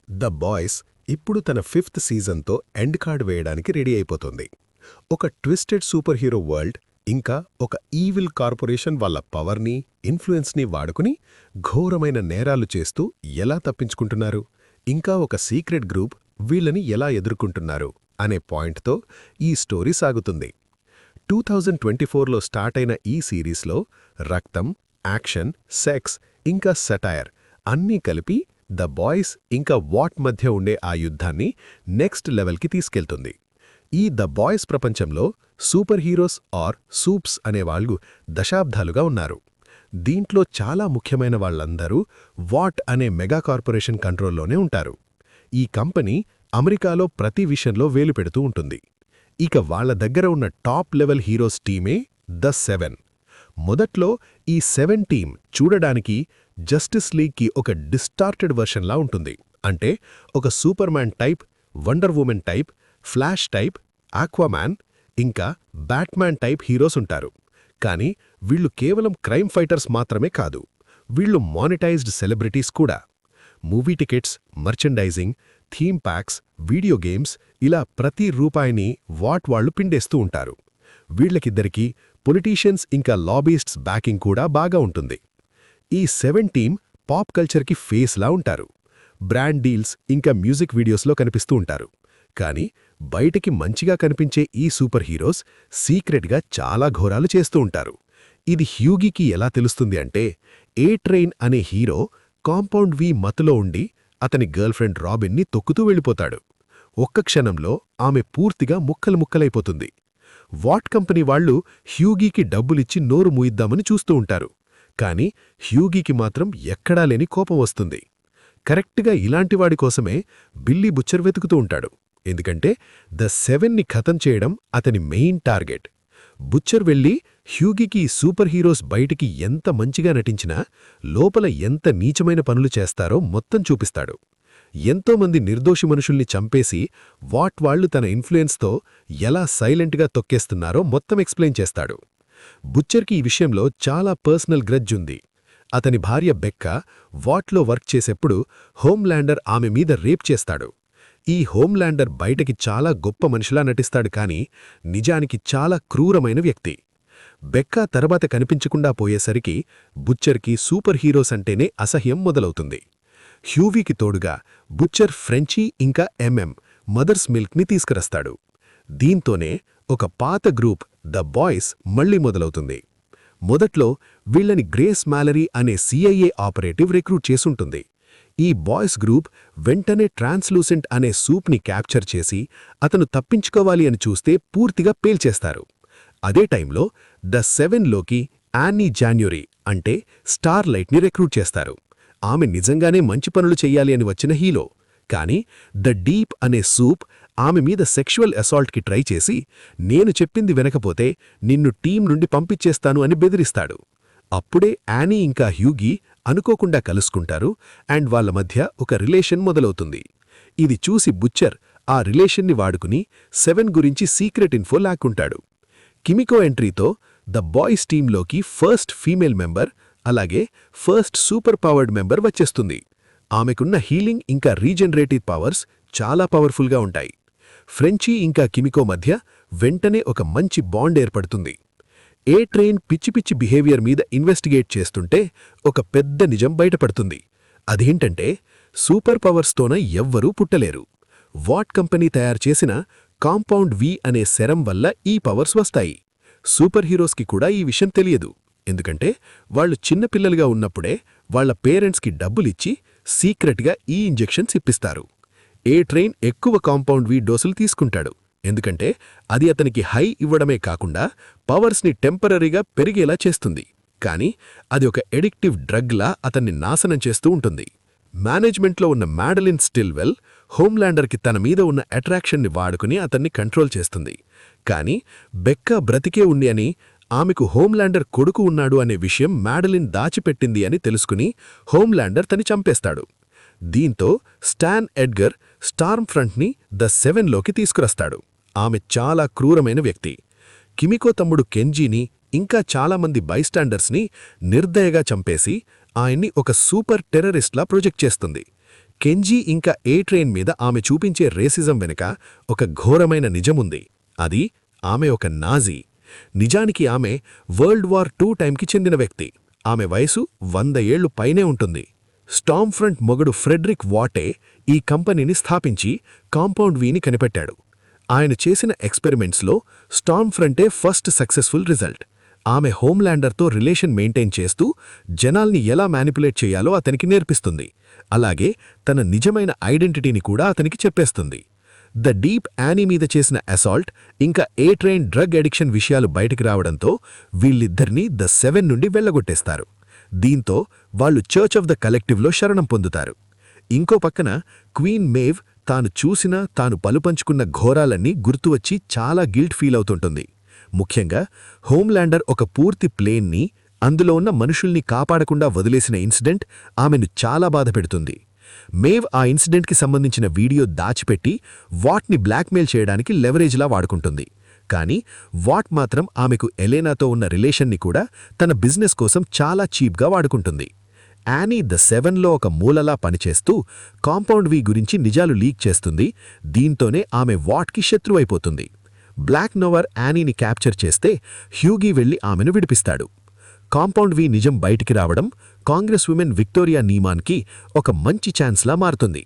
The boys ఇప్పుడు తన 5th సీజన్తో end card వేయడానికి రెడీ అయిపోతుంది. ఒక ట్విస్టెడ్ సూపర్ హీరో వరల్డ్ ఇంకా ఒక ఈవిల్ కార్పొరేషన్ వాళ్ళ పవర్ని, ఇన్ఫ్లుయెన్స్ని వాడుకుని ఘోరమైన నేరాలు చేస్తూ ఎలా తప్పించుకుంటున్నారు, ఇంకా ఒక సీక్రెట్ గ్రూప్ వీళ్ళని ఎలా ఎదుర్కొంటున్నారు అనే పాయింట్తో ఈ స్టోరీ సాగుతుంది. 2024లో స్టార్ట్ అయిన ఈ సిరీస్లో రక్తం, యాక్షన్, సెక్స్ ఇంకా సెటైర్ అన్నీ కలిపి ద బాయ్స్ ఇంకా వాట్ మధ్య ఉండే ఆ యుద్ధాన్ని నెక్స్ట్ లెవెల్కి తీసుకెళ్తుంది. ఈ ద బాయ్స్ ప్రపంచంలో సూపర్ హీరోస్ ఆర్ సూప్స్ అనేవాళ్లు దశాబ్దాలుగా ఉన్నారు. దీంట్లో చాలా ముఖ్యమైన వాళ్లందరూ వాట్ అనే మెగా కార్పొరేషన్ కంట్రోల్లోనే ఉంటారు. ఈ కంపెనీ అమెరికాలో ప్రతి విషయంలో వేలు పెడుతూ ఉంటుంది. ఇక వాళ్ల దగ్గర ఉన్న టాప్ లెవెల్ హీరోస్ టీమే ద 7. మొదట్లో ఈ 7 టీం చూడడానికి జస్టిస్ లీగ్కి ఒక డిస్టార్టెడ్ వర్షన్లా ఉంటుంది. అంటే ఒక super man type, wonder women type, flash type, Aquaman ఇంకా బ్యాట్మ్యాన్ టైప్ హీరోస్ ఉంటారు. కానీ వీళ్ళు కేవలం క్రైమ్ ఫైటర్స్ మాత్రమే కాదు, వీళ్ళు మానిటైజ్డ్ సెలబ్రిటీస్ కూడా. Movie tickets, merchandising, theme packs, video games ఇలా ప్రతి రూపాయిని వాళ్లు పిండేస్తూ ఉంటారు. వీళ్లకిద్దరికీ పొలిటీషియన్స్ ఇంకా లాబీయిస్ట్స్ బ్యాకింగ్ కూడా బాగా ఉంటుంది. ఈ 7 టీం పాప్ కల్చర్కి ఫేస్లా ఉంటారు. బ్రాండ్ డీల్స్ ఇంకా మ్యూజిక్ వీడియోస్లో కనిపిస్తూ ఉంటారు. కానీ బయటికి మంచిగా కనిపించే ఈ సూపర్ హీరోస్ సీక్రెట్గా చాలా ఘోరాలు చేస్తూ ఉంటారు. ఇది హ్యూగీకి ఎలా తెలుస్తుంది అంటే, ఏ ట్రైన్ అనే హీరో కాంపౌండ్ వి మత్తులో ఉండి అతని గర్ల్ఫ్రెండ్ రాబిన్ని తొక్కుతూ వెళ్ళిపోతాడు. ఒక్క క్షణంలో ఆమె పూర్తిగా ముక్కలైపోతుంది. వాట్ కంపెనీ వాళ్లు హ్యూగీకి డబ్బులిచ్చి నోరు మూయిద్దామని చూస్తూ ఉంటారు. కాని హ్యూగీకి మాత్రం ఎక్కడా లేని కోపం వస్తుంది. కరెక్ట్గా ఇలాంటివాడి కోసమే బిల్లీ బుచ్చర్ వెతుకుతూ ఉంటాడు. ఎందుకంటే ద 7ని ఖతం చేయడం అతని మెయిన్ టార్గెట్. బుచ్చర్ వెళ్ళి హ్యూగీకి సూపర్ హీరోస్ బయటికి ఎంత మంచిగా నటించినా లోపల ఎంత నీచమైన పనులు చేస్తారో మొత్తం చూపిస్తాడు. ఎంతోమంది నిర్దోషి మనుషుల్ని చంపేసి వాళ్లు తన ఇన్ఫ్లుయెన్స్తో ఎలా సైలెంట్గా తొక్కేస్తున్నారో మొత్తం ఎక్స్ప్లెయిన్ చేస్తాడు. బుచ్చర్కి ఈ విషయంలో చాలా పర్సనల్ గ్రడ్జ్ ఉంది. అతని భార్య బెక్క వాట్లో వర్క్ చేసేప్పుడు హోమ్ల్యాండర్ ఆమె మీద రేప్ చేస్తాడు. ఈ హోమ్ల్యాండర్ బయటకి చాలా గొప్ప మనిషిలా నటిస్తాడు, కానీ నిజానికి చాలా క్రూరమైన వ్యక్తి. బెక్క తర్వాత కనిపించకుండా పోయేసరికి బుచ్చర్కి సూపర్ హీరోస్ అంటేనే అసహ్యం మొదలవుతుంది. హ్యూవీకి తోడుగా బుచ్చర్ ఫ్రెంచీ ఇంకా మదర్స్ మిల్క్ని తీసుకురస్తాడు. దీంతోనే ఒక పాత గ్రూప్ ద బాయ్స్ మళ్లీ మొదలవుతుంది. మొదట్లో వీళ్లని గ్రేస్ మ్యాలరీ అనే CIA ఆపరేటివ్ రిక్రూట్ చేసుంటుంది. ఈ బాయ్స్ గ్రూప్ వెంటనే ట్రాన్స్లూసెంట్ అనే సూప్ని క్యాప్చర్ చేసి అతను తప్పించుకోవాలి అని చూస్తే పూర్తిగా పేల్చేస్తారు. అదే టైంలో ద 7లోకి యానీ జాన్యురీ అంటే స్టార్ లైట్ని రిక్రూట్ చేస్తారు. ఆమె నిజంగానే మంచి పనులు చెయ్యాలి అని వచ్చిన హీరో. కానీ ద డీప్ అనే సూప్ ఆమె మీద సెక్షువల్ అసాల్ట్కి ట్రై చేసి, నేను చెప్పింది వినకపోతే నిన్ను టీం నుండి పంపించేస్తాను అని బెదిరిస్తాడు. అప్పుడే యానీ ఇంకా హ్యూగీ అనుకోకుండా కలుసుకుంటారు అండ్ వాళ్ల మధ్య ఒక రిలేషన్ మొదలవుతుంది. ఇది చూసి బుచ్చర్ ఆ రిలేషన్ని వాడుకుని 7 గురించి సీక్రెట్ ఇన్ఫో లాక్కుంటాడు. కిమికో ఎంట్రీతో ద బాయ్స్ టీంలోకి ఫస్ట్ ఫీమేల్ మెంబర్, అలాగే ఫస్ట్ సూపర్ పవర్డ్ మెంబర్ వచ్చేస్తుంది. ఆమెకున్న హీలింగ్ ఇంకా రీజనరేటివ్ పవర్స్ చాలా పవర్ఫుల్గా ఉంటాయి. ఫ్రెంచీ ఇంకా కిమికో మధ్య వెంటనే ఒక మంచి బాండ్ ఏర్పడుతుంది. ఏ ట్రైన్ పిచ్చి బిహేవియర్ మీద ఇన్వెస్టిగేట్ చేస్తుంటే ఒక పెద్ద నిజం బయటపడుతుంది. అదేంటంటే సూపర్ పవర్స్తోన ఎవ్వరూ పుట్టలేరు. వాట్ కంపెనీ తయారు చేసిన కాంపౌండ్ వి అనే సెరం వల్ల ఈ పవర్స్ వస్తాయి. సూపర్ హీరోస్కి కూడా ఈ విషయం తెలియదు. ఎందుకంటే వాళ్లు చిన్నపిల్లలుగా ఉన్నప్పుడే వాళ్ల పేరెంట్స్కి డబ్బులిచ్చి సీక్రెట్గా ఈ ఇంజెక్షన్స్ ఇప్పిస్తారు. ఏ ట్రైన్ ఎక్కువ కాంపౌండ్ వి డోసులు తీసుకుంటాడు. ఎందుకంటే అది అతనికి హై ఇవ్వడమే కాకుండా పవర్స్ని టెంపరరీగా పెరిగేలా చేస్తుంది. కానీ అది ఒక ఎడిక్టివ్ డ్రగ్లా అతన్ని నాశనం చేస్తూ ఉంటుంది. మేనేజ్మెంట్లో ఉన్న మ్యాడలిన్ స్టిల్వెల్ హోమ్ల్యాండర్కి తన మీద ఉన్న అట్రాక్షన్ని వాడుకుని అతన్ని కంట్రోల్ చేస్తుంది. కానీ బెక్క బ్రతికే ఉంది అని, ఆమెకు హోమ్ల్యాండర్ కొడుకు ఉన్నాడు అనే విషయం మ్యాడలిన్ దాచిపెట్టింది అని తెలుసుకుని హోమ్ల్యాండర్ తని చంపేస్తాడు. దీంతో స్టాన్ ఎడ్గర్ స్టార్మ్ ఫ్రంట్ని ద 7లోకి తీసుకురస్తాడు. ఆమె చాలా క్రూరమైన వ్యక్తి. కిమికో తమ్ముడు కెంజీని ఇంకా చాలామంది బైస్టాండర్స్ని నిర్దయగా చంపేసి ఆయన్ని ఒక సూపర్ టెర్రరిస్ట్లా ప్రొజెక్ట్ చేస్తుంది. కెంజీ ఇంకా ఏ ట్రైన్ మీద ఆమె చూపించే రేసిజం వెనుక ఒక ఘోరమైన నిజముంది. అది ఆమె ఒక నాజీ. నిజానికి ఆమె వరల్డ్ వార్ II టైంకి చెందిన వ్యక్తి. ఆమె వయసు 100 ఏళ్లు పైనే ఉంటుంది. స్టార్మ్ ఫ్రంట్ మొగుడు ఫ్రెడరిక్ వాటే ఈ కంపెనీని స్థాపించి కాంపౌండ్ వీని కనిపెట్టాడు. ఆయన చేసిన ఎక్స్పెరిమెంట్స్లో స్టార్మ్ ఫ్రంటే ఫస్ట్ సక్సెస్ఫుల్ రిజల్ట్. ఆమె హోమ్లాండర్తో రిలేషన్ మెయింటైన్ చేస్తూ జనాల్ని ఎలా మ్యానిపులేట్ చేయాలో అతనికి నేర్పిస్తుంది. అలాగే తన నిజమైన ఐడెంటిటీని కూడా అతనికి చెప్పేస్తుంది. ద డీప్ యానీ మీద చేసిన అసాల్ట్ ఇంకా ఏ ట్రైన్ డ్రగ్ అడిక్షన్ విషయాలు బయటికి రావడంతో వీళ్ళిద్దరినీ ద 7 నుండి వెళ్లగొట్టేస్తారు. దీంతో వాళ్ళు చర్చ్ ఆఫ్ ద కలెక్టివ్లో శరణం పొందుతారు. ఇంకో పక్కన క్వీన్ మేవ్ తాను చూసిన తాను పలుపంచుకున్న ఘోరాలన్నీ గుర్తువచ్చి చాలా గిల్ట్ ఫీల్ అవుతుంటుంది. ముఖ్యంగా హోమ్లాండర్ ఒక పూర్తి ప్లేన్ని, అందులో ఉన్న మనుషుల్ని కాపాడకుండా వదిలేసిన ఇన్సిడెంట్ ఆమెను చాలా బాధపెడుతుంది. మేవ్ ఆ ఇన్సిడెంట్కి సంబంధించిన వీడియో దాచిపెట్టి వాట్ని బ్లాక్మెయిల్ చేయడానికి లెవరేజ్లా వాడుకుంటుంది. కానీ వాట్ మాత్రం ఆమెకు ఎలెనాతో ఉన్న రిలేషన్ని కూడా తన బిజినెస్ కోసం చాలా చీప్గా వాడుకుంటుంది. యానీ ద 7లో ఒక మూలలా పనిచేస్తూ కాంపౌండ్ వీ గురించి నిజాలు లీక్ చేస్తుంది. దీంతోనే ఆమె వాట్కి శత్రువైపోతుంది. బ్లాక్ నోవర్ యానీని క్యాప్చర్ చేస్తే హ్యూగీ వెళ్లి ఆమెను విడిపిస్తాడు. కాంపౌండ్ వీ నిజం బయటికి రావడం కాంగ్రెస్ ఉమెన్ విక్టోరియా నీమాన్కి ఒక మంచి ఛాన్స్లా మారుతుంది.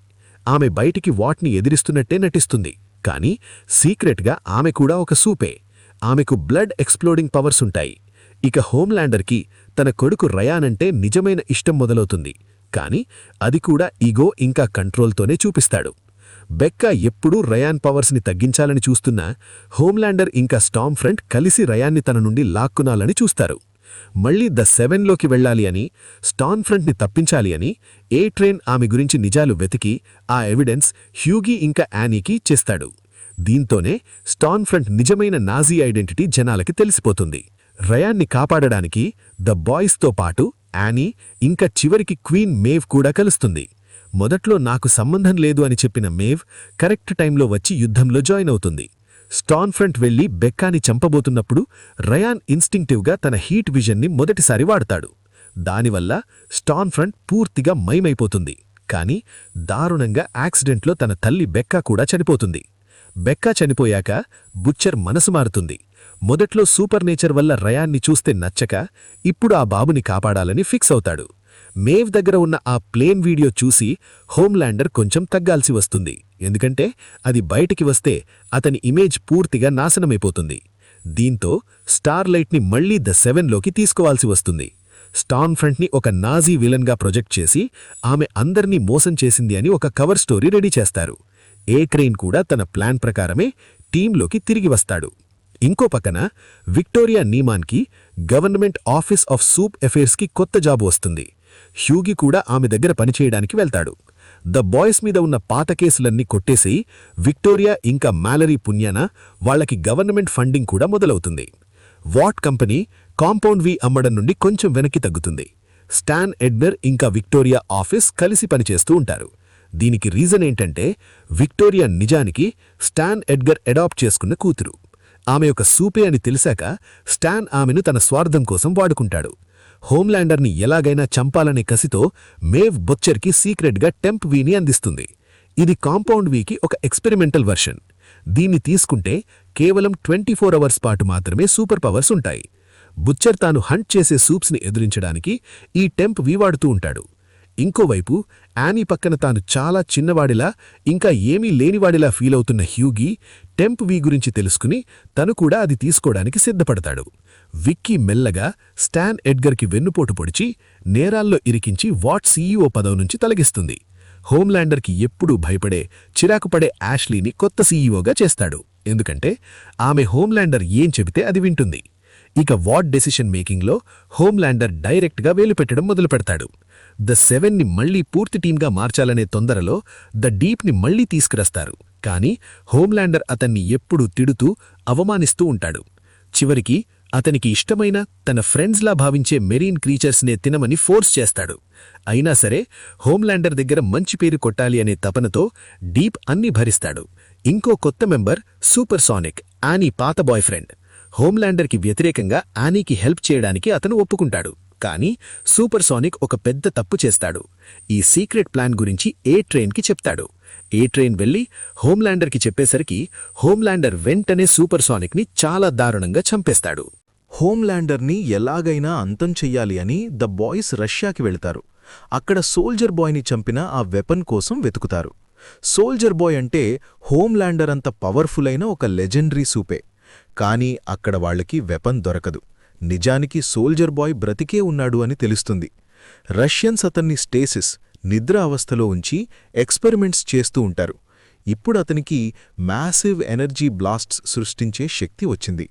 ఆమె బయటికి వాట్ని ఎదిరిస్తున్నట్టే నటిస్తుంది. కానీ సీక్రెట్గా ఆమె కూడా ఒక సూపే. ఆమెకు బ్లడ్ ఎక్స్ప్లోడింగ్ పవర్స్ ఉంటాయి. ఇక హోమ్లాండర్కి తన కొడుకు రయాన్ అంటే నిజమైన ఇష్టం మొదలవుతుంది. కాని అది కూడా ఈగో ఇంకా కంట్రోల్తోనే చూపిస్తాడు. బెక్కా ఎప్పుడూ రయాన్ పవర్స్ని తగ్గించాలని చూస్తున్నా హోమ్లాండర్ ఇంకా స్టార్మ్ ఫ్రంట్ కలిసి రయాన్ని తన నుండి లాక్కునాలని చూస్తారు. మళ్లీ ద 7లోకి వెళ్లాలి అని, స్టార్మ్ ఫ్రంట్ని తప్పించాలి అని ఏ ట్రైన్ ఆమె గురించి నిజాలు వెతికి ఆ ఎవిడెన్స్ హ్యూగీ ఇంకా యానీకి చేస్తాడు. దీంతోనే స్టార్మ్ ఫ్రంట్ నిజమైన నాజీ ఐడెంటిటీ జనాలకి తెలిసిపోతుంది. రయాన్ని కాపాడడానికి ద బాయ్స్తో పాటు యానీ ఇంకా చివరికి క్వీన్ మేవ్ కూడా కలుస్తుంది. మొదట్లో నాకు సంబంధం లేదు అని చెప్పిన మేవ్ కరెక్ట్ టైంలో వచ్చి యుద్ధంలో జాయిన్ అవుతుంది. స్టార్మ్ ఫ్రంట్ వెళ్లి బెక్కాని చంపబోతున్నప్పుడు రయాన్ ఇన్స్టింక్టివ్గా తన హీట్ విజన్ని మొదటిసారి వాడతాడు. దానివల్ల స్టార్మ్ ఫ్రంట్ పూర్తిగా మైమైపోతుంది. కానీ దారుణంగా యాక్సిడెంట్లో తన తల్లి బెక్కా కూడా చనిపోతుంది. బెక్కా చనిపోయాక బుచ్చర్ మనసు మారుతుంది. మొదట్లో సూపర్ నేచర్ వల్ల రయాన్ని చూస్తే నచ్చక ఇప్పుడు ఆ బాబుని కాపాడాలని ఫిక్స్ అవుతాడు. మేవ్ దగ్గర ఉన్న ఆ ప్లేన్ వీడియో చూసి హోమ్లాండర్ కొంచెం తగ్గాల్సి వస్తుంది. ఎందుకంటే అది బయటికి వస్తే అతని ఇమేజ్ పూర్తిగా నాశనమైపోతుంది. దీంతో స్టార్లైట్ని మళ్లీ ద 7లోకి తీసుకోవాల్సి వస్తుంది. స్టార్మ్ ఫ్రంట్ని ఒక నాజీ విలన్గా ప్రొజెక్ట్ చేసి ఆమె అందర్నీ మోసం చేసింది అని ఒక కవర్ స్టోరీ రెడీ చేస్తారు. ఏ క్రెయిన్ కూడా తన ప్లాన్ ప్రకారమే టీంలోకి తిరిగి వస్తాడు. ఇంకో పక్కన విక్టోరియా నీమాన్కి గవర్నమెంట్ ఆఫీస్ ఆఫ్ సూప్ అఫేర్స్కి కొత్త జాబు వస్తుంది. హ్యూగీ కూడా ఆమె దగ్గర పనిచేయడానికి వెళ్తాడు. ద బాయ్స్ మీద ఉన్న పాత కేసులన్నీ కొట్టేసి విక్టోరియా ఇంకా మ్యాలరీ పుణ్యాన వాళ్లకి గవర్నమెంట్ ఫండింగ్ కూడా మొదలవుతుంది. వాట్ కంపెనీ కాంపౌండ్ వీ అమ్మడం నుండి కొంచెం వెనక్కి తగ్గుతుంది. స్టాన్ ఎడ్గర్ ఇంకా విక్టోరియా ఆఫీస్ కలిసి పనిచేస్తూ ఉంటారు. దీనికి రీజన్ ఏంటంటే విక్టోరియా నిజానికి స్టాన్ ఎడ్గర్ అడాప్ట్ చేసుకున్న కూతురు. ఆమె ఒక సూపే అని తెలిసాక స్టాన్ ఆమెను తన స్వార్థం కోసం వాడుకుంటాడు. హోమ్లాండర్ని ఎలాగైనా చంపాలనే కసితో మేవ్ బొచ్చర్కి సీక్రెట్గా టెంప్ వీని అందిస్తుంది. ఇది కాంపౌండ్ వీకి ఒక ఎక్స్పెరిమెంటల్ వర్షన్. దీన్ని తీసుకుంటే కేవలం 24 అవర్స్ పాటు మాత్రమే సూపర్ పవర్స్ ఉంటాయి. బుచ్చర్ తాను హంట్ చేసే సూప్స్ని ఎదిరించడానికి ఈ టెంప్ వీ వాడుతూ ఉంటాడు. ఇంకోవైపు యానీ పక్కన తాను చాలా చిన్నవాడిలా ఇంకా ఏమీ లేనివాడిలా ఫీల్ అవుతున్న హ్యూగీ టెంప్ వీ గురించి తెలుసుకుని తను కూడా అది తీసుకోవడానికి సిద్ధపడతాడు. విక్కీ మెల్లగా స్టాన్ ఎడ్గర్కి వెన్నుపోటు పొడిచి నేరాల్లో ఇరికించి వాట్ సీఈఓ పదవి నుంచి తొలగిస్తుంది. హోమ్లాండర్కి ఎప్పుడూ భయపడే చిరాకుపడే యాష్లీని కొత్త సీఈఓగా చేస్తాడు. ఎందుకంటే ఆమె హోమ్లాండర్ ఏం చెబితే అది వింటుంది. ఇక వాట్ డెసిషన్ మేకింగ్లో హోమ్లాండర్ డైరెక్ట్గా వేలుపెట్టడం మొదలుపెడతాడు. ద 7ని మళ్లీ పూర్తి టీంగా మార్చాలనే తొందరలో ద డీప్ని మళ్లీ తీసుకురస్తారు. కానీ హోమ్లాండర్ అతన్ని ఎప్పుడూ తిడుతూ అవమానిస్తూ ఉంటాడు. చివరికి అతనికి ఇష్టమైన తన ఫ్రెండ్స్లా భావించే మెరీన్ క్రీచర్స్నే తినమని ఫోర్స్ చేస్తాడు. అయినా సరే హోమ్లాండర్ దగ్గర మంచి పేరు కొట్టాలి అనే తపనతో డీప్ అన్ని భరిస్తాడు. ఇంకో కొత్త మెంబర్ సూపర్ సానిక్, యానీ పాత బాయ్ ఫ్రెండ్. హోమ్లాండర్కి వ్యతిరేకంగా యానీకి హెల్ప్ చేయడానికి అతను ఒప్పుకుంటాడు. కానీ సూపర్సోనిక్ ఒక పెద్ద తప్పు చేస్తాడు. ఈ సీక్రెట్ ప్లాన్ గురించి ఏ ట్రైన్కి చెప్తాడు. ఏ ట్రైన్ వెళ్లి హోమ్లాండర్కి చెప్పేసరికి హోమ్లాండర్ వెంటనే సూపర్సోనిక్ని చాలా దారుణంగా చంపేస్తాడు. హోమ్లాండర్ని ఎలాగైనా అంతం చెయ్యాలి అని ద బాయ్స్ రష్యాకి వెళ్తారు. అక్కడ సోల్జర్ బాయ్ని చంపిన ఆ వెపన్ కోసం వెతుకుతారు. సోల్జర్ బాయ్ అంటే హోమ్లాండర్ అంత పవర్ఫుల్ అయిన ఒక లెజెండరీ సూపే. కానీ అక్కడ వాళ్లకి వెపన్ దొరకదు. నిజానికి సోల్జర్ బాయ్ బ్రతికే ఉన్నాడు అని తెలుస్తుంది. రష్యన్స్ అతన్ని స్టేసిస్ నిద్ర అవస్థలో ఉంచి ఎక్స్పెరిమెంట్స్ చేస్తూ ఉంటారు. ఇప్పుడు అతనికి మ్యాసివ్ ఎనర్జీ బ్లాస్ట్స్ సృష్టించే శక్తి వచ్చింది.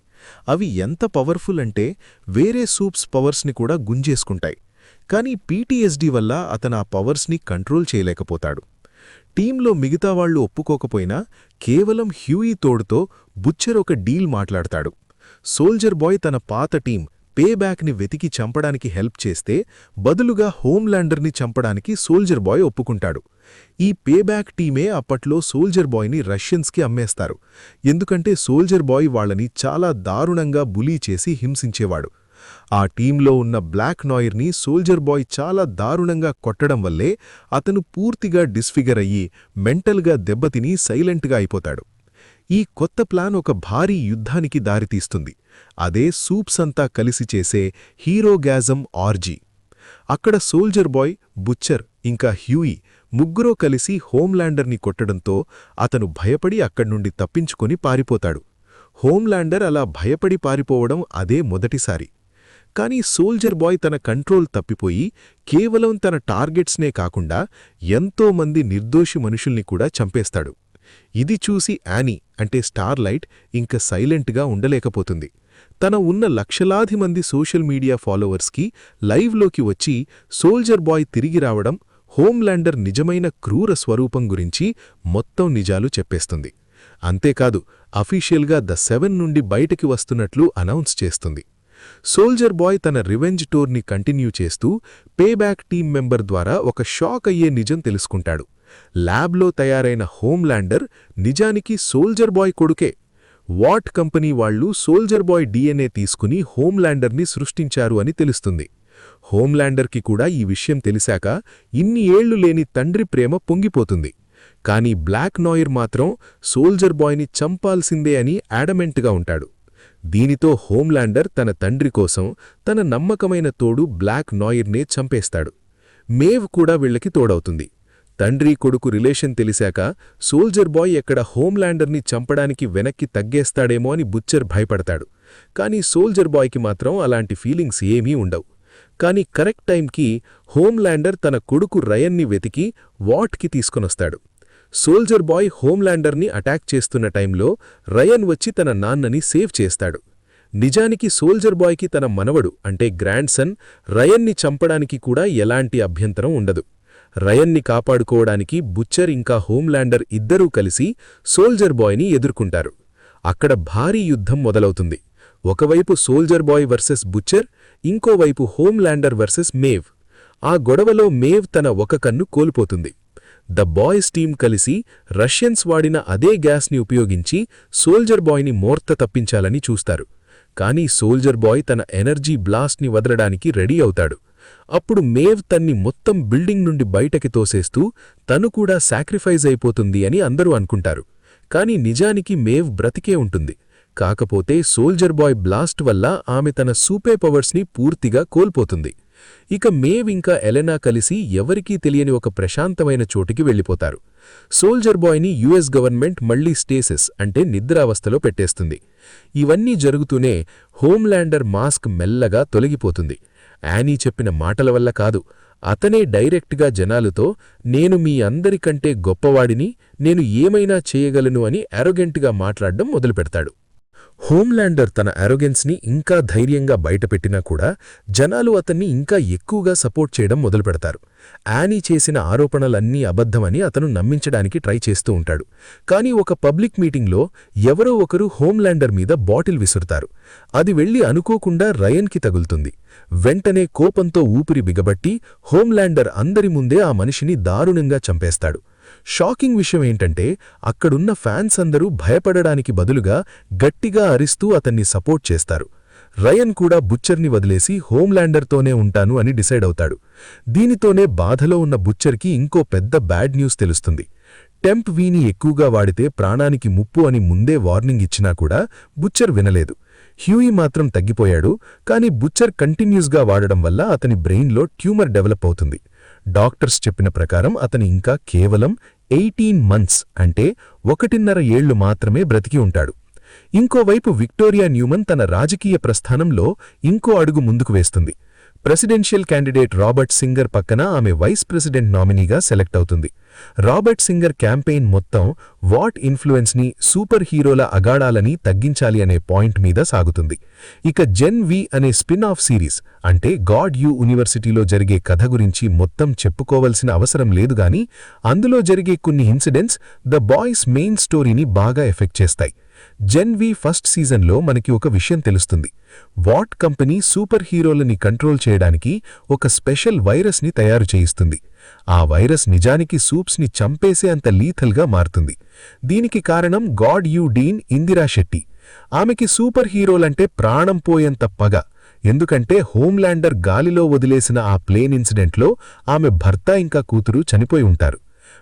అవి ఎంత పవర్ఫుల్ అంటే వేరే సూప్స్ పవర్స్ని కూడా గుంజేసుకుంటాయి. కానీ పీటీఎస్డీ వల్ల అతను ఆ పవర్స్ని కంట్రోల్ చేయలేకపోతాడు. టీంలో మిగతా వాళ్లు ఒప్పుకోకపోయినా కేవలం హ్యూయి తోడుతో బుచ్చర్ ఒక డీల్ మాట్లాడతాడు. సోల్జర్ బాయ్ తన పాత టీం పేబ్యాక్ని వెతికి చంపడానికి హెల్ప్ చేస్తే బదులుగా హోమ్లాండర్ని చంపడానికి సోల్జర్ బాయ్ ఒప్పుకుంటాడు. ఈ పేబ్యాక్ టీమే అప్పట్లో సోల్జర్ బాయ్ని రష్యన్స్కి అమ్మేస్తారు. ఎందుకంటే సోల్జర్ బాయ్ వాళ్లని చాలా దారుణంగా బులీ చేసి హింసించేవాడు. ఆ టీంలో ఉన్న బ్లాక్ నాయిర్ని సోల్జర్ బాయ్ చాలా దారుణంగా కొట్టడం వల్లే అతను పూర్తిగా డిస్ఫిగర్ అయ్యి మెంటల్గా దెబ్బతిని సైలెంట్గా అయిపోతాడు. ఈ కొత్త ప్లాన్ ఒక భారీ యుద్ధానికి దారితీస్తుంది. అదే సూప్స్ అంతా కలిసి చేసే హీరోగాజం ఆర్జీ. అక్కడ సోల్జర్ బాయ్, బుచ్చర్ ఇంకా హ్యూయి ముగ్గురో కలిసి హోమ్లాండర్ని కొట్టడంతో అతను భయపడి అక్కడ్నుండి తప్పించుకొని పారిపోతాడు. హోమ్లాండర్ అలా భయపడి పారిపోవడం అదే మొదటిసారి. కానీ సోల్జర్ బాయ్ తన కంట్రోల్ తప్పిపోయి కేవలం తన టార్గెట్స్నే కాకుండా ఎంతోమంది నిర్దోషి మనుషుల్ని కూడా చంపేస్తాడు. ఇది చూసి యానీ అంటే స్టార్లైట్ ఇంక సైలెంట్గా ఉండలేకపోతుంది. తన ఉన్న లక్షలాది మంది సోషల్ మీడియా ఫాలోవర్స్కి లైవ్లోకి వచ్చి సోల్జర్ బాయ్ తిరిగి రావడం, హోమ్లాండర్ నిజమైన క్రూర స్వరూపం గురించి మొత్తం నిజాలు చెప్పేస్తుంది. అంతేకాదు అఫీషియల్గా ద 7 నుండి బయటికి వస్తున్నట్లు అనౌన్స్ చేస్తుంది. సోల్జర్ బాయ్ తన రివెంజ్ టూర్ని కంటిన్యూ చేస్తూ పేబ్యాక్ టీం మెంబర్ ద్వారా ఒక షాక్ అయ్యే నిజం తెలుసుకుంటాడు. ల్యాబ్లో తయారైన హోమ్లాండర్ నిజానికి సోల్జర్ బాయ్ కొడుకే. వాట్ కంపెనీ వాళ్లు సోల్జర్ బాయ్ డీఎన్ఏ తీసుకుని హోమ్లాండర్ని సృష్టించారు అని తెలుస్తుంది. హోమ్లాండర్కి కూడా ఈ విషయం తెలిసాక ఇన్ని ఏళ్లు లేని తండ్రి ప్రేమ పొంగిపోతుంది. కానీ బ్లాక్ నాయిర్ మాత్రం సోల్జర్ బాయ్ని చంపాల్సిందే అని యాడమెంట్గా ఉంటాడు. దీనితో హోమ్లాండర్ తన తండ్రి కోసం తన నమ్మకమైన తోడు బ్లాక్ నాయిర్నే చంపేస్తాడు. మేవ్ కూడా వీళ్లకి తోడవుతుంది. తండ్రి కొడుకు రిలేషన్ తెలిసాక సోల్జర్ బాయ్ ఎక్కడ హోమ్లాండర్ని చంపడానికి వెనక్కి తగ్గేస్తాడేమో అని బుచ్చర్ భయపడతాడు. కానీ సోల్జర్ బాయ్కి మాత్రం అలాంటి ఫీలింగ్స్ ఏమీ ఉండవు. కానీ కరెక్ట్ టైంకి హోమ్లాండర్ తన కొడుకు రయన్ని వెతికి వాట్కి తీసుకొనొస్తాడు. సోల్జర్ బాయ్ హోమ్లాండర్ని అటాక్ చేస్తున్న టైంలో రయన్ వచ్చి తన నాన్నని సేవ్ చేస్తాడు. నిజానికి సోల్జర్ బాయ్కి తన మనవడు అంటే గ్రాండ్ సన్ రయన్ని చంపడానికి కూడా ఎలాంటి అభ్యంతరం ఉండదు. రయన్ని కాపాడుకోవడానికి బుచ్చర్ ఇంకా హోమ్లాండర్ ఇద్దరూ కలిసి సోల్జర్ బాయ్ని ఎదుర్కొంటారు. అక్కడ భారీ యుద్ధం మొదలవుతుంది. ఒకవైపు సోల్జర్ బాయ్ వర్సెస్ బుచ్చర్, ఇంకోవైపు హోమ్లాండర్ వర్సెస్ మేవ్. ఆ గొడవలో మేవ్ తన ఒక కన్ను కోల్పోతుంది. ద బాయ్స్ టీం కలిసి రష్యన్స్ వాడిన అదే గ్యాస్ని ఉపయోగించి సోల్జర్ బాయ్ని మోర్త తప్పించాలని చూస్తారు. కానీ సోల్జర్ బాయ్ తన ఎనర్జీ బ్లాస్ట్ని వదలడానికి రెడీ అవుతాడు. అప్పుడు మేవ్ తన్ని మొత్తం బిల్డింగ్ నుండి బయటకి తోసేస్తూ తను కూడా సాక్రిఫైజ్ అయిపోతుంది అని అందరూ అనుకుంటారు. కానీ నిజానికి మేవ్ బ్రతికే ఉంటుంది. కాకపోతే సోల్జర్ బాయ్ బ్లాస్ట్ వల్ల ఆమె తన సూపర్ పవర్స్ని పూర్తిగా కోల్పోతుంది. ఇక మేవ్ ఇంకా ఎలెనా కలిసి ఎవరికీ తెలియని ఒక ప్రశాంతమైన చోటికి వెళ్ళిపోతారు. సోల్జర్ బాయ్ని యుఎస్ గవర్నమెంట్ మళ్లీ స్టేసిస్ అంటే నిద్రావస్థలో పెట్టేస్తుంది. ఇవన్నీ జరుగుతూనే హోమ్లాండర్ మాస్క్ మెల్లగా తొలగిపోతుంది. యానీ చెప్పిన మాటల వల్ల కాదు, అతనే డైరెక్ట్గా జనాలతో నేను మీ అందరికంటే గొప్పవాడిని, నేను ఏమైనా చేయగలను అని అరోగెంట్గా మాట్లాడడం మొదలుపెడతాడు. హోమ్లాండర్ తన అరోగెన్స్ని ఇంకా ధైర్యంగా బయటపెట్టినా కూడా జనాలు అతన్ని ఇంకా ఎక్కువగా సపోర్ట్ చేయడం మొదలుపెడతారు. యానీ చేసిన ఆరోపణలన్నీ అబద్ధమని అతను నమ్మించడానికి ట్రై చేస్తూ ఉంటాడు. కానీ ఒక పబ్లిక్ మీటింగ్లో ఎవరో ఒకరు హోమ్లాండర్ మీద బాటిల్ విసురుతారు. అది వెళ్లి అనుకోకుండా రయన్కి తగులుతుంది. వెంటనే కోపంతో ఊపిరి బిగబట్టి హోమ్లాండర్ అందరి ముందే ఆ మనిషిని దారుణంగా చంపేస్తాడు. షాకింగ్ విషయం ఏంటంటే అక్కడున్న ఫ్యాన్స్ అందరూ భయపడడానికి బదులుగా గట్టిగా అరిస్తూ అతన్ని సపోర్ట్ చేస్తారు. రయన్ కూడా బుచ్చర్ని వదిలేసి హోమ్లాండర్తోనే ఉంటాను అని డిసైడ్ అవుతాడు. దీనితోనే బాధలో ఉన్న బుచ్చర్కి ఇంకో పెద్ద బ్యాడ్ న్యూస్ తెలుస్తుంది. టెంప్ వీని ఎక్కువగా వాడితే ప్రాణానికి ముప్పు అని ముందే వార్నింగ్ ఇచ్చినా కూడా బుచ్చర్ వినలేదు. హ్యూయి మాత్రం తగ్గిపోయాడు, కానీ బుచ్చర్ కంటిన్యూస్గా వాడడం వల్ల అతని బ్రెయిన్లో ట్యూమర్ డెవలప్ అవుతుంది. డాక్టర్స్ చెప్పిన ప్రకారం అతని ఇంకా కేవలం 18 months అంటే 1.5 ఏళ్లు మాత్రమే బ్రతికి ఉంటాడు. ఇంకోవైపు విక్టోరియా న్యూమన్ తన రాజకీయ ప్రస్థానంలో ఇంకో అడుగు ముందుకు వేస్తుంది. ప్రెసిడెన్షియల్ క్యాండిడేట్ రాబర్ట్ సింగర్ పక్కన ఆమె వైస్ ప్రెసిడెంట్ నామినీగా సెలెక్ట్ అవుతుంది. రాబర్ట్ సింగర్ క్యాంపెయిన్ మొత్తం వాట్ ఇన్ఫ్లుయెన్స్ని సూపర్ హీరోల అగాడాలని తగ్గించాలి అనే పాయింట్ మీద సాగుతుంది. ఇక జెన్ వి అనే స్పిన్ ఆఫ్ సిరీస్ అంటే గాడ్ యూ యూనివర్సిటీలో జరిగే కథ గురించి మొత్తం చెప్పుకోవలసిన అవసరం లేదుగాని అందులో జరిగే కొన్ని ఇన్సిడెంట్స్ ద బాయ్స్ మెయిన్ స్టోరీని బాగా ఎఫెక్ట్ చేస్తాయి. జెన్ వి ఫస్ట్ సీజన్లో మనకి ఒక విషయం తెలుస్తుంది. వాట్ కంపెనీ సూపర్ హీరోలని కంట్రోల్ చేయడానికి ఒక స్పెషల్ వైరస్ని తయారు చేయిస్తుంది. ఆ వైరస్ నిజానికి సూప్స్ని చంపేసే అంత లీథల్గా మారుతుంది. దీనికి కారణం గాడ్ యూ డీన్ ఇందిరా శెట్టి. ఆమెకి సూపర్ హీరోలంటే ప్రాణం పోయేంత పగ. ఎందుకంటే హోమ్లాండర్ గాలిలో వదిలేసిన ఆ ప్లేన్ ఇన్సిడెంట్లో ఆమె భర్త ఇంకా కూతురు చనిపోయి ఉంటారు.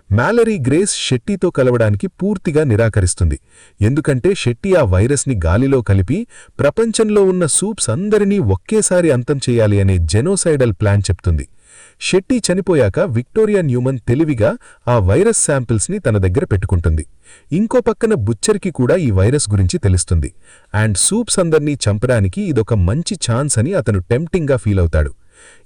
మ్యాలరీ గ్రేస్ షెట్టీతో కలవడానికి పూర్తిగా నిరాకరిస్తుంది. ఎందుకంటే షెట్టి ఆ వైరస్ని గాలిలో కలిపి ప్రపంచంలో ఉన్న సూప్స్ అందరినీ ఒకేసారి అంతం చేయాలి అనే జెనోసైడల్ ప్లాన్ చెప్తుంది. షెట్టి చనిపోయాక విక్టోరియా న్యూమన్ తెలివిగా ఆ వైరస్ శాంపిల్స్ని తన దగ్గర పెట్టుకుంటుంది. ఇంకో పక్కన బుచ్చర్కి కూడా ఈ వైరస్ గురించి తెలుస్తుంది. అండ్ సూప్స్ అందర్నీ చంపడానికి ఇదొక మంచి ఛాన్స్ అని అతను టెంప్టింగ్గా ఫీల్ అవుతాడు.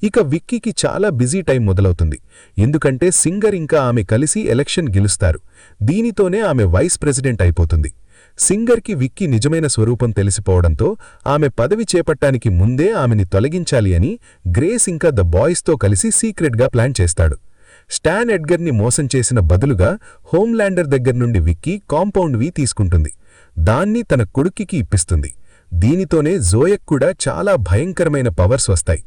ఇక విక్కీకి చాలా బిజీ టైం మొదలవుతుంది. ఎందుకంటే సింగర్ ఇంకా ఆమె కలిసి ఎలక్షన్ గెలుస్తారు. దీనితోనే ఆమె వైస్ ప్రెసిడెంట్ అయిపోతుంది. సింగర్కి విక్కీ నిజమైన స్వరూపం తెలిసిపోవడంతో ఆమె పదవి చేపట్టానికి ముందే ఆమెని తొలగించాలి అని గ్రేస్ ఇంకా ద బాయ్స్తో కలిసి సీక్రెట్గా ప్లాన్ చేస్తాడు. స్టాన్ ఎడ్గర్ని మోసం చేసిన బదులుగా హోమ్లాండర్ దగ్గర్నుండి విక్కీ కాంపౌండ్ వి తీసుకుంటుంది. దాన్ని తన కొడుక్కి ఇప్పిస్తుంది. దీనితోనే జోయక్ కూడా చాలా భయంకరమైన పవర్స్ వస్తాయి.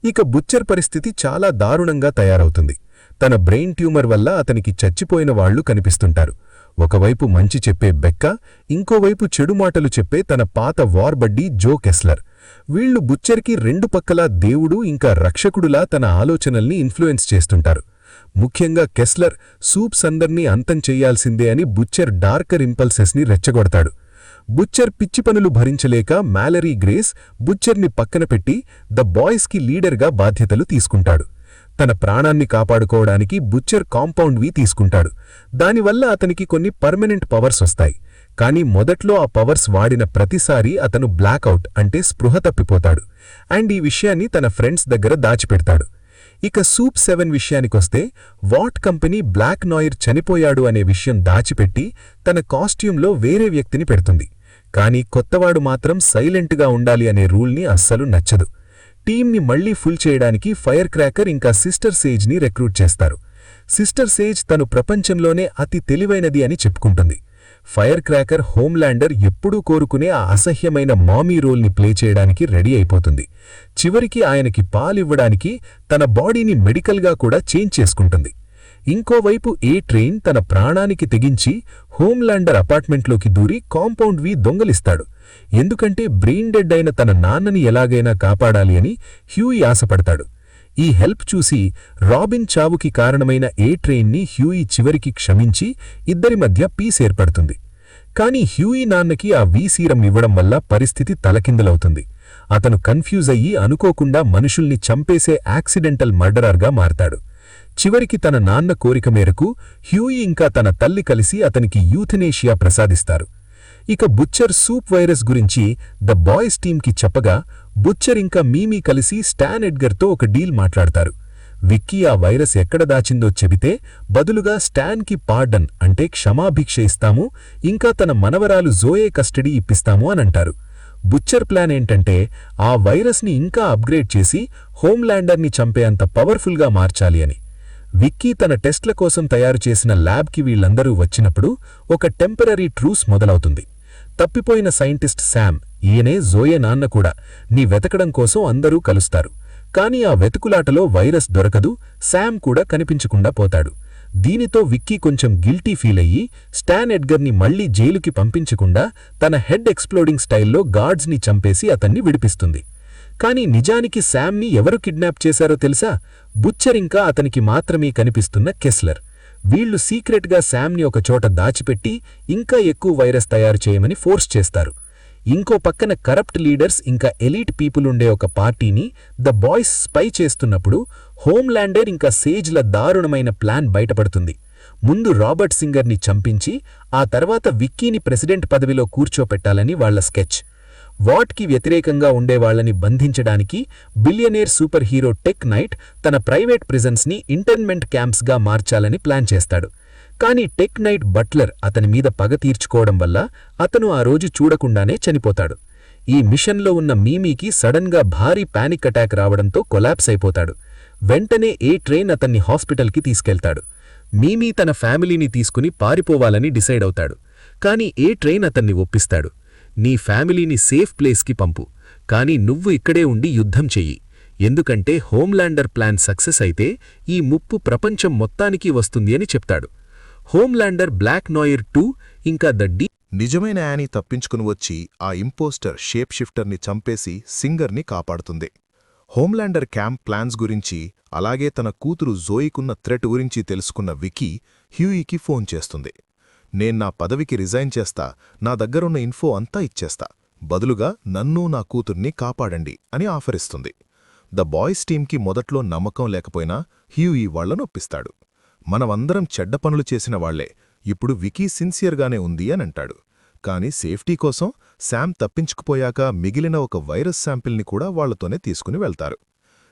ఇక బుచ్చర్ పరిస్థితి చాలా దారుణంగా తయారవుతుంది. తన బ్రెయిన్ ట్యూమర్ వల్ల అతనికి చచ్చిపోయిన వాళ్లు కనిపిస్తుంటారు. ఒకవైపు మంచి చెప్పే బెక్క, ఇంకోవైపు చెడు మాటలు చెప్పే తన పాత వార్ బడ్డీ జో కెస్లర్. వీళ్లు బుచ్చర్కి రెండు పక్కలా దేవుడు ఇంకా రక్షకుడులా తన ఆలోచనల్ని ఇన్ఫ్లుయెన్స్ చేస్తుంటారు. ముఖ్యంగా కెస్లర్ సూప్స్ అందర్నీ అంతం చెయ్యాల్సిందే అని బుచ్చర్ డార్కర్ ఇంపల్సెస్ని రెచ్చగొడతాడు. బుచ్చర్ పిచ్చి పనులు భరించలేక మ్యాలరీ గ్రేస్ బుచ్చర్ని పక్కన పెట్టి ద బాయ్స్కి లీడర్గా బాధ్యతలు తీసుకుంటాడు. తన ప్రాణాన్ని కాపాడుకోవడానికి బుచ్చర్ కాంపౌండ్ వి తీసుకుంటాడు. దానివల్ల అతనికి కొన్ని పర్మనెంట్ పవర్స్ వస్తాయి. కానీ మొదట్లో ఆ పవర్స్ వాడిన ప్రతిసారీ అతను బ్లాక్అవుట్ అంటే స్పృహ తప్పిపోతాడు. అండ్ ఈ విషయాన్ని తన ఫ్రెండ్స్ దగ్గర దాచిపెడతాడు. ఇక సూప్ 7 విషయానికొస్తే వాట్ కంపెనీ బ్లాక్ నాయిర్ చనిపోయాడు అనే విషయం దాచిపెట్టి తన కాస్ట్యూమ్లో వేరే వ్యక్తిని పెడుతుంది. కానీ కొత్తవాడు మాత్రం సైలెంట్గా ఉండాలి అనే రూల్ని అస్సలు నచ్చదు. టీంని మళ్లీ ఫుల్ చేయడానికి ఫైర్ క్రాకర్ ఇంకా సిస్టర్ సేజ్ని రిక్రూట్ చేస్తారు. సిస్టర్ సేజ్ తను ప్రపంచంలోనే అతి తెలివైనది అని చెప్పుకుంటుంది. ఫైర్ క్రాకర్ హోమ్లాండర్ ఎప్పుడూ కోరుకునే ఆ అసహ్యమైన మామీ రోల్ని ప్లే చేయడానికి రెడీ అయిపోతుంది. చివరికి ఆయనకి పాలివ్వడానికి తన బాడీని మెడికల్గా కూడా చేంజ్ చేసుకుంటుంది. ఇంకోవైపు ఏ ట్రైన్ తన ప్రాణానికి తెగించి హోమ్లాండర్ అపార్ట్మెంట్లోకి దూరి కాంపౌండ్ వి దొంగలిస్తాడు. ఎందుకంటే బ్రెయిన్ డెడ్ అయిన తన నాన్నని ఎలాగైనా కాపాడాలి అని హ్యూయి ఆశపడతాడు. ఈ హెల్ప్ చూసి రాబిన్ చావుకి కారణమైన ఏ ట్రైన్ని హ్యూయి చివరికి క్షమించి ఇద్దరి మధ్య పీస్ ఏర్పడుతుంది. కాని హ్యూయి నాన్నకి ఆ వీసీరం ఇవ్వడం వల్ల పరిస్థితి తలకిందలవుతుంది. అతను కన్ఫ్యూజ్ అయ్యి అనుకోకుండా మనుషుల్ని చంపేసే యాక్సిడెంటల్ మర్డరర్గా మారతాడు. చివరికి తన నాన్న కోరిక మేరకు హ్యూయి ఇంకా తన తల్లి కలిసి అతనికి యూథనేషియా ప్రసాదిస్తారు. ఇక బుచ్చర్ సూప్ వైరస్ గురించి ద బాయ్స్ టీంకి చెప్పగా బుచ్చర్ ఇంకా మీమీ కలిసి స్టాన్ ఎడ్గర్తో ఒక డీల్ మాట్లాడతారు. విక్కీ ఆ వైరస్ ఎక్కడ దాచిందో చెబితే బదులుగా స్టాన్కి పార్డన్ అంటే క్షమాభిక్ష ఇస్తాము, ఇంకా తన మనవరాలు జోయే కస్టడీ ఇప్పిస్తాము అనంటారు. బుచ్చర్ ప్లాన్ ఏంటంటే ఆ వైరస్ని ఇంకా అప్గ్రేడ్ చేసి హోమ్లాండర్ని చంపేంత పవర్ఫుల్గా మార్చాలి అని. విక్కీ తన టెస్ట్ల కోసం తయారు చేసిన ల్యాబ్కి వీళ్లందరూ వచ్చినప్పుడు ఒక టెంపరరీ ట్రూస్ మొదలవుతుంది. తప్పిపోయిన సైంటిస్ట్ శామ్, ఈయనే జోయే నాన్న కూడా, నీ వెతకడం కోసం అందరూ కలుస్తారు. కానీ ఆ వెతుకులాటలో వైరస్ దొరకదు, శామ్ కూడా కనిపించకుండా పోతాడు. దీనితో విక్కీ కొంచెం గిల్టీ ఫీల్ అయ్యి స్టాన్ ఎడ్గర్ని మళ్లీ జైలుకి పంపించకుండా తన హెడ్ ఎక్స్ప్లోడింగ్ స్టైల్లో గార్డ్స్ని చంపేసి అతన్ని విడిపిస్తుంది. కాని నిజానికి శామ్ని ఎవరు కిడ్నాప్ చేశారో తెలుసా? బుచ్చర్ ఇంకా అతనికి మాత్రమే కనిపిస్తున్న కెస్లర్. వీళ్లు సీక్రెట్గా శామ్ని ఒకచోట దాచిపెట్టి ఇంకా ఎక్కువ వైరస్ తయారు చేయమని ఫోర్స్ చేస్తారు. ఇంకో పక్కన కరప్ట్ లీడర్స్ ఇంకా ఎలీట్ పీపుల్ ఉండే ఒక పార్టీని ద బాయ్స్ స్పై చేస్తున్నప్పుడు హోమ్లాండర్ ఇంకా సేజ్ల దారుణమైన ప్లాన్ బయటపడుతుంది. ముందు రాబర్ట్ సింగర్ని చంపించి ఆ తర్వాత విక్కీని ప్రెసిడెంట్ పదవిలో కూర్చోపెట్టాలని వాళ్ల స్కెచ్. వాట్కి వ్యతిరేకంగా ఉండేవాళ్లని బంధించడానికి billionaire super hero Tek Knight తన ప్రైవేట్ ప్రిజన్స్ని ఇంటర్న్మెంట్ క్యాంప్స్గా మార్చాలని ప్లాన్ చేస్తాడు. కానీ టెక్ నైట్ బట్లర్ అతని మీద పగ తీర్చుకోవడం వల్ల అతను ఆ రోజు చూడకుండానే చనిపోతాడు. ఈ మిషన్లో ఉన్న మీమీకి సడన్గా భారీ పానిక్ అటాక్ రావడంతో కొలాప్స్ అయిపోతాడు. వెంటనే ఏ ట్రైన్ అతన్ని హాస్పిటల్కి తీసుకెళ్తాడు. మీమీ తన ఫ్యామిలీని తీసుకుని పారిపోవాలని డిసైడ్ అవుతాడు. కాని ఏ ట్రైన్ అతన్ని ఒప్పిస్తాడు. నీ ఫ్యామిలీని సేఫ్ ప్లేస్కి పంపు, కాని నువ్వు ఇక్కడే ఉండి యుద్ధం చెయ్యి. ఎందుకంటే హోమ్లాండర్ ప్లాన్ సక్సెస్ అయితే ఈ ముప్పు ప్రపంచం మొత్తానికి వస్తుంది అని చెప్తాడు. హోమ్లాండర్ బ్లాక్ నాయర్ 2 ఇంకా ద డి నిజమైన యానీ తప్పించుకుని వచ్చి ఆ ఇంపోస్టర్ షేప్ షిఫ్టర్ని చంపేసి సింగర్ని కాపాడుతుంది. హోమ్లాండర్ క్యాంప్ ప్లాన్స్ గురించి అలాగే తన కూతురు జోయికున్న థ్రెట్ గురించి తెలుసుకున్న వికీ హ్యూయీకి ఫోన్ చేస్తుంది. నేను నా పదవికి రిజైన్ చేస్తా, నా దగ్గరున్న ఇన్ఫో అంతా ఇచ్చేస్తా, బదులుగా నన్ను నా కూతుర్ని కాపాడండి అని ఆఫరిస్తుంది. ద బాయ్స్ టీంకి మొదట్లో నమ్మకం లేకపోయినా హ్యూయీ వాళ్లను ఒప్పిస్తాడు. మనమందరం చెడ్డ పనులు చేసిన వాళ్లే, ఇప్పుడు వికీ సిన్సియర్గానే ఉంది అనంటాడు. కాని సేఫ్టీ కోసం శామ్ తప్పించుకుపోయాక మిగిలిన ఒక వైరస్ శాంపిల్ని కూడా వాళ్లతోనే తీసుకుని వెళ్తారు.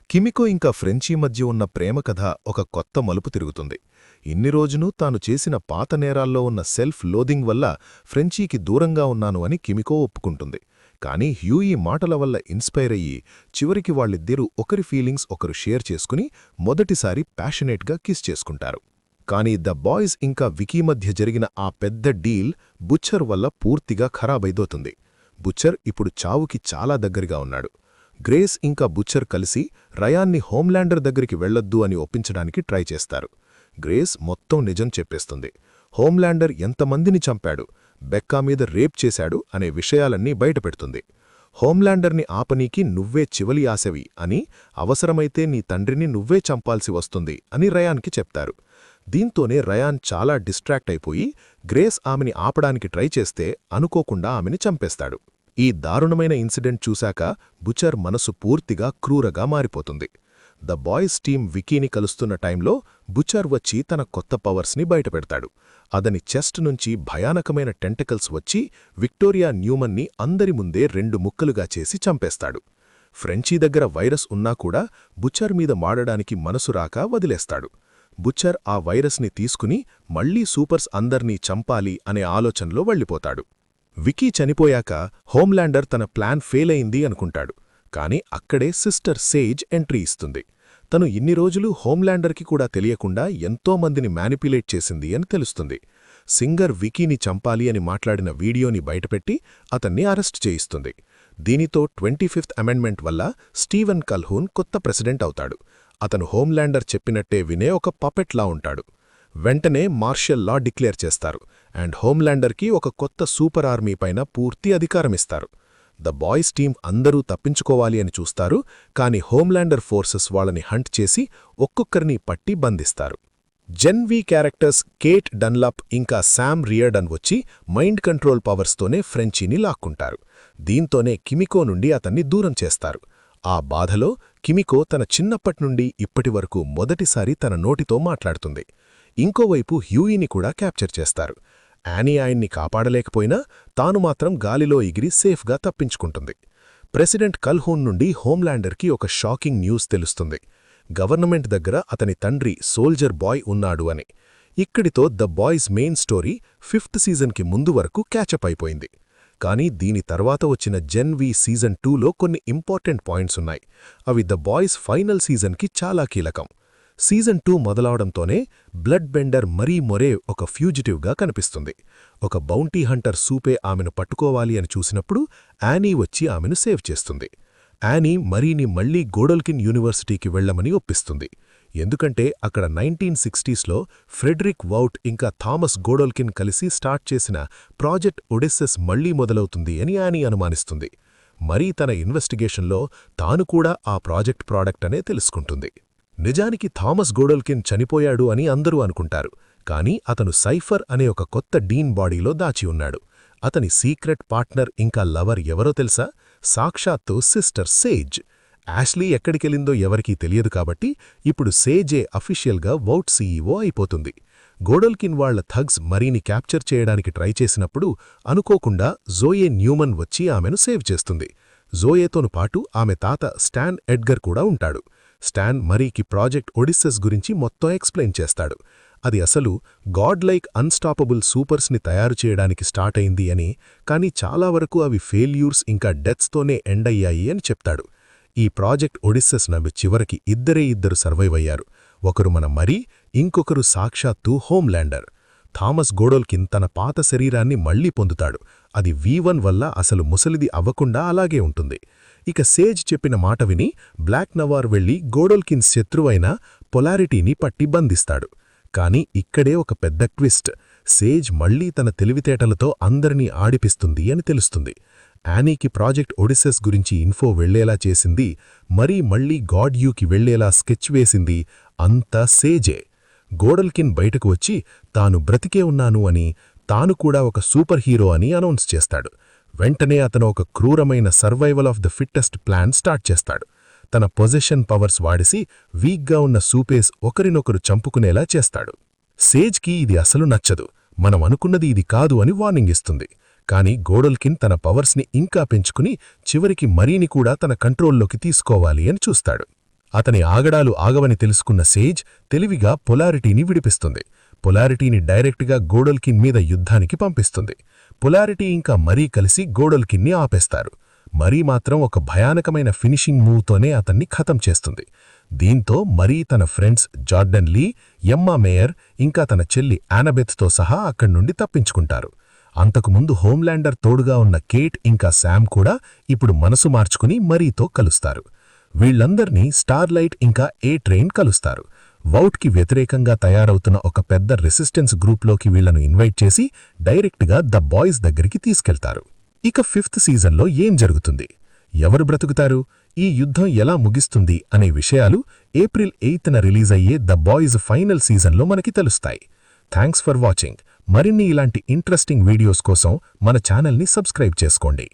కిమికో ఇంకా ఫ్రెంచీ మధ్య ఉన్న ప్రేమ కథ ఒక కొత్త మలుపు తిరుగుతుంది. ఇన్ని రోజునూ తాను చేసిన పాత నేరాల్లో ఉన్న సెల్ఫ్ లోదింగ్ వల్ల ఫ్రెంచీకి దూరంగా ఉన్నాను అని కిమికో ఒప్పుకుంటుంది. కానీ హ్యూయీ మాటల వల్ల ఇన్స్పైర్ అయ్యి చివరికి వాళ్ళిద్దరూ ఒకరి ఫీలింగ్స్ ఒకరు షేర్ చేసుకుని మొదటిసారి ప్యాషనేట్గా కిస్ చేసుకుంటారు. కానీ ద బాయ్స్ ఇంకా వికీ మధ్య జరిగిన ఆ పెద్ద డీల్ బుచ్చర్ వల్ల పూర్తిగా ఖరాబైదోతుంది. బుచ్చర్ ఇప్పుడు చావుకి చాలా దగ్గరగా ఉన్నాడు. గ్రేస్ ఇంకా బుచ్చర్ కలిసి రయాన్ని హోమ్లాండర్ దగ్గరికి వెళ్లొద్దు అని ఒప్పించడానికి ట్రై చేస్తారు. గ్రేస్ మొత్తం నిజం చెప్పేస్తుంది. హోమ్లాండర్ ఎంతమందిని చంపాడు, బెక్కా మీద రేప్ చేశాడు అనే విషయాలన్నీ బయటపెడుతుంది. హోమ్లాండర్ని ఆపనీకి నువ్వే చివలి ఆశవి అని, అవసరమైతే నీ తండ్రిని నువ్వే చంపాల్సి వస్తుంది అని రయాన్కి చెప్తారు. దీంతోనే రయాన్ చాలా డిస్ట్రాక్ట్ అయిపోయి గ్రేస్ ఆమెని ఆపడానికి ట్రై చేస్తే అనుకోకుండా ఆమెని చంపేస్తాడు. ఈ దారుణమైన ఇన్సిడెంట్ చూశాక బుచర్ మనసు పూర్తిగా క్రూరగా మారిపోతుంది. ద బాయ్స్ టీం వికీని కలుస్తున్న టైంలో బుచర్ వచ్చి తన కొత్త పవర్స్ని బయటపెడతాడు. అతని చెస్ట్ నుంచి భయానకమైన టెంటకల్స్ వచ్చి విక్టోరియా న్యూమన్ని అందరి ముందే 2 ముక్కలుగా చేసి చంపేస్తాడు. ఫ్రెంచీ దగ్గర వైరస్ ఉన్నా కూడా బుచర్ మీద మాడడానికి మనసు రాక వదిలేస్తాడు. బుచర్ ఆ వైరస్ని తీసుకుని మళ్లీ సూపర్స్ అందర్నీ చంపాలి అనే ఆలోచనలో వెళ్ళిపోతాడు. వికీ చనిపోయాక హోమ్లాండర్ తన ప్లాన్ ఫెయిల్ అయింది అనుకుంటాడు. కాని అక్కడే సిస్టర్ సేజ్ ఎంట్రీ ఇస్తుంది. తను ఇన్ని రోజులు హోమ్లాండర్కి కూడా తెలియకుండా ఎంతోమందిని మ్యానిపులేట్ చేసింది అని తెలుస్తుంది. సింగర్ వికీని చంపాలి అని మాట్లాడిన వీడియోని బయటపెట్టి అతన్ని అరెస్ట్ చేయిస్తుంది. దీనితో 25th అమెండ్మెంట్ వల్ల స్టీవెన్ కల్హూన్ కొత్త ప్రెసిడెంట్ అవుతాడు. అతను హోమ్లాండర్ చెప్పినట్టే వినే ఒక పపెట్లా ఉంటాడు. వెంటనే మార్షల్ లా డిక్లేర్ చేస్తారు అండ్ హోమ్లాండర్కి ఒక కొత్త సూపర్ ఆర్మీ పైన పూర్తి అధికారమిస్తారు. ద బాయ్స్ టీం అందరూ తప్పించుకోవాలి అని చూస్తారు. కాని హోమ్లాండర్ ఫోర్సెస్ వాళ్ళని హంట్ చేసి ఒక్కొక్కరిని పట్టి బంధిస్తారు. జెన్ వి క్యారెక్టర్స్ కేట్ డన్లాప్ ఇంకా శామ్ రియర్డన్ వచ్చి మైండ్ కంట్రోల్ పవర్స్తోనే ఫ్రెంచీని లాక్కుంటారు. దీంతోనే కిమికో నుండి అతన్ని దూరం చేస్తారు. ఆ బాధలో కిమికో తన చిన్నప్పట్నుండి ఇప్పటివరకు మొదటిసారి తన నోటితో మాట్లాడుతుంది. ఇంకోవైపు హ్యూయీని కూడా క్యాప్చర్ చేస్తారు. యానీ ఆయన్ని కాపాడలేకపోయినా తాను మాత్రం గాలిలో ఎగిరి సేఫ్గా తప్పించుకుంటుంది. ప్రెసిడెంట్ కల్హూన్ నుండి హోమ్లాండర్కి ఒక షాకింగ్ న్యూస్ తెలుస్తుంది. గవర్నమెంట్ దగ్గర అతని తండ్రి సోల్జర్ బాయ్ ఉన్నాడు అని. ఇక్కడితో the boys main story 5th సీజన్కి ముందు వరకు క్యాచప్ అయిపోయింది. కానీ దీని తర్వాత వచ్చిన జెన్ వి సీజన్ 2లో కొన్ని ఇంపార్టెంట్ పాయింట్స్ ఉన్నాయి. అవి ద బాయ్స్ ఫైనల్ సీజన్కి చాలా కీలకం. సీజన్ 2 మొదలవడంతోనే బ్లడ్ బెండర్ మరీ మొరే ఒక ఫ్యూజిటివ్గా కనిపిస్తుంది. ఒక బౌంటీ హంటర్ సూపే ఆమెను పట్టుకోవాలి అని చూసినప్పుడు యానీ వచ్చి ఆమెను సేవ్ చేస్తుంది. యానీ మరీని మళ్లీ గోడల్కిన్ యూనివర్సిటీకి వెళ్లమని ఒప్పిస్తుంది. ఎందుకంటే అక్కడ 1960స్లో ఫ్రెడరిక్ వౌట్ ఇంకా థామస్ గోడోల్కిన్ కలిసి స్టార్ట్ చేసిన ప్రాజెక్ట్ ఒడిస్సెస్ మళ్లీ మొదలవుతుంది అని యానీ అనుమానిస్తుంది. మరీ తన ఇన్వెస్టిగేషన్లో తాను కూడా ఆ ప్రాజెక్ట్ ప్రాడక్ట్ అనే తెలుసుకుంటుంది. నిజానికి థామస్ గోడోల్కిన్ చనిపోయాడు అని అందరూ అనుకుంటారు, కానీ అతను సైఫర్ అనే ఒక కొత్త డీన్ బాడీలో దాచి ఉన్నాడు. అతని సీక్రెట్ పార్ట్నర్ ఇంకా లవర్ ఎవరో తెలుసా? సాక్షాత్తు సిస్టర్ సేజ్. యాష్లీ ఎక్కడికెళ్ళిందో ఎవరికీ తెలియదు కాబట్టి ఇప్పుడు సేజే అఫీషియల్గా వౌట్ సీఈఓ అయిపోతుంది. గోడోల్కిన్ వాళ్ల థగ్స్ మరీని క్యాప్చర్ చేయడానికి ట్రై చేసినప్పుడు అనుకోకుండా జోయే న్యూమన్ వచ్చి ఆమెను సేవ్ చేస్తుంది. జోయేతోను పాటు ఆమె తాత స్టాన్ ఎడ్గర్ కూడా ఉంటాడు. స్టాన్ మరీకి ప్రాజెక్ట్ ఒడిస్సెస్ గురించి మొత్తం ఎక్స్ప్లెయిన్ చేస్తాడు. అది అసలు గాడ్ లైక్ అన్స్టాపబుల్ సూపర్స్ని తయారు చేయడానికి స్టార్ట్ అయింది అని, కానీ చాలా వరకు అవి ఫెయిల్యూర్స్ ఇంకా డెత్స్తోనే ఎండ్ అయ్యాయి అని చెప్తాడు. ఈ ప్రాజెక్ట్ ఒడిస్సెస్ నవి చివరికి ఇద్దరు సర్వైవ్ అయ్యారు. ఒకరు మన మరీ, ఇంకొకరు సాక్షాత్తు హోమ్లాండర్. థామస్ గోడోల్కిన్ తన పాత శరీరాన్ని మళ్లీ పొందుతాడు. అది V1 వల్ల అసలు ముసలిది అవ్వకుండా అలాగే ఉంటుంది. ఇక సేజ్ చెప్పిన మాట విని బ్లాక్ నవార్ వెళ్లి గోడోల్కిన్ శత్రువైన పొలారిటీని పట్టి బంధిస్తాడు. కాని ఇక్కడే ఒక పెద్ద ట్విస్ట్. సేజ్ మళ్లీ తన తెలివితేటలతో అందరినీ ఆడిపిస్తుంది అని తెలుస్తుంది. యానీకి ప్రాజెక్ట్ ఒడిస్సెస్ గురించి ఇన్ఫో వెళ్లేలా చేసింది, మళ్లీ గాడ్ యూకి వెళ్లేలా స్కెచ్ వేసింది అంతా సేజే. గోడోల్కిన్ బయటకు వచ్చి తాను బ్రతికే ఉన్నాను అని, తాను కూడా ఒక సూపర్ హీరో అని అనౌన్స్ చేస్తాడు. వెంటనే అతను ఒక క్రూరమైన survival of the fittest plan start చేస్తాడు. తన పొజెషన్ పవర్స్ వాడిసి వీక్గా ఉన్న సూపేస్ ఒకరినొకరు చంపుకునేలా చేస్తాడు. సేజ్కి ఇది అసలు నచ్చదు. మనం అనుకున్నది ఇది కాదు అని వార్నింగ్ ఇస్తుంది. కాని గోడోల్కిన్ తన పవర్స్ని ఇంకా పెంచుకుని చివరికి మరీని కూడా తన కంట్రోల్లోకి తీసుకోవాలి అని చూస్తాడు. అతని ఆగడాలు ఆగవని తెలుసుకున్న సేజ్ తెలివిగా పొలారిటీని విడిపిస్తుంది. పొలారిటీని డైరెక్ట్గా గోడోల్కిన్ మీద యుద్ధానికి పంపిస్తుంది. పొలారిటీ ఇంకా మరీ కలిసి గోడోల్కిన్ని ఆపేస్తారు. మరీ మాత్రం ఒక భయానకమైన ఫినిషింగ్ మూవ్తోనే అతన్ని ఖతం చేస్తుంది. దీంతో మరీ తన ఫ్రెండ్స్ జార్డన్ లీ, ఎమ్మా మేయర్ ఇంకా తన చెల్లి యానబెత్తో సహా అక్కడి నుండి తప్పించుకుంటారు. అంతకుముందు హోమ్లాండర్ తోడుగా ఉన్న కేట్ ఇంకా శామ్ కూడా ఇప్పుడు మనసు మార్చుకుని మరీతో కలుస్తారు. వీళ్లందర్నీ స్టార్లైట్ ఇంకా ఏ ట్రైన్ కలుస్తారు. వౌట్కి వ్యతిరేకంగా తయారవుతున్న ఒక పెద్ద రెసిస్టెన్స్ గ్రూప్లోకి వీళ్లను ఇన్వైట్ చేసి డైరెక్ట్గా ద బాయ్స్ దగ్గరికి తీసుకెళ్తారు. ఇక 5th సీజన్లో ఏం జరుగుతుంది, ఎవరు బ్రతుకుతారు, ఈ యుద్ధం ఎలా ముగిస్తుంది అనే విషయాలు ఏప్రిల్ 8న రిలీజ్ అయ్యే ద బాయ్స్ ఫైనల్ సీజన్లో మనకి తెలుస్తాయి. Thanks for watching. మరిన్ని ఇలాంటి ఇంట్రెస్టింగ్ వీడియోస్ కోసం మన ఛానల్ని సబ్స్క్రైబ్ చేసుకోండి.